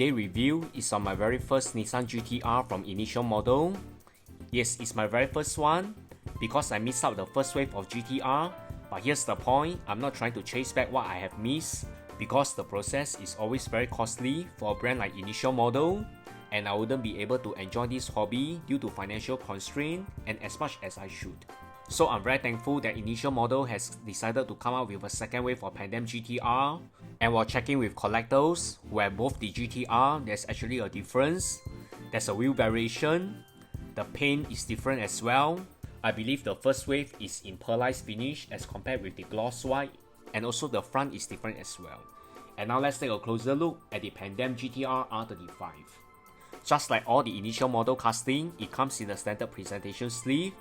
today's review is on my very first Nissan GTR from initial model. Yes, it's my very first one because I missed out the first wave of GTR, but here's the point, I'm not trying to chase back what I have missed because the process is always very costly for a brand like initial model, and I wouldn't be able to enjoy this hobby due to financial constraint and as much as I should. So I'm very thankful that initial model has decided to come out with a second wave for Pandem GTR, and while checking with collectors who have both the GTR, there's actually a difference. There's a wheel variation, the paint is different as well. I believe the first wave is in pearlized finish as compared with the gloss white, and also the front is different as well. And now let's take a closer look at the Pandem GTR R35. Just like all the initial model casting, it comes in a standard presentation sleeve,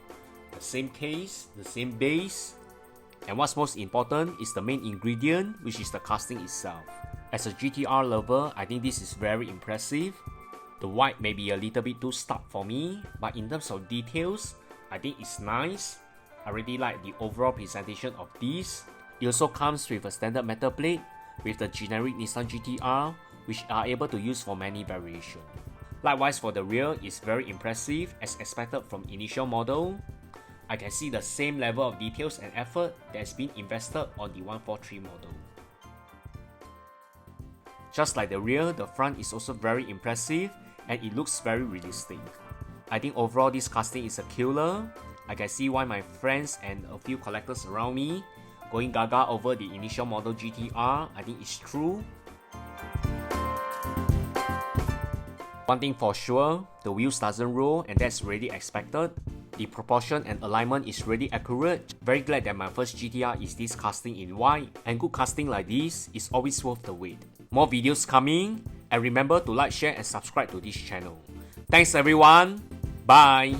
the same case, the same base, and what's most important is the main ingredient, which is the casting itself. As a GTR lover, I think this is very impressive. The white may be a little bit too stark for me, but in terms of details, I think it's nice. I really like the overall presentation of this. It also comes with a standard metal plate with the generic Nissan GTR, which are able to use for many variations. Likewise for the rear, it's very impressive as expected from initial model. I can see the same level of details and effort that has been invested on the 143 model. Just like the rear, the front is also very impressive and it looks very realistic. I think overall this casting is a killer. I can see why my friends and a few collectors around me going gaga over the initial model GTR. I think it's true. One thing for sure, the wheels doesn't roll and that's really expected. The proportion and alignment is really accurate. Very glad that my first GTR is this casting in white, and good casting like this is always worth the wait. More videos coming, and remember to like, share and subscribe to this channel. Thanks everyone, bye!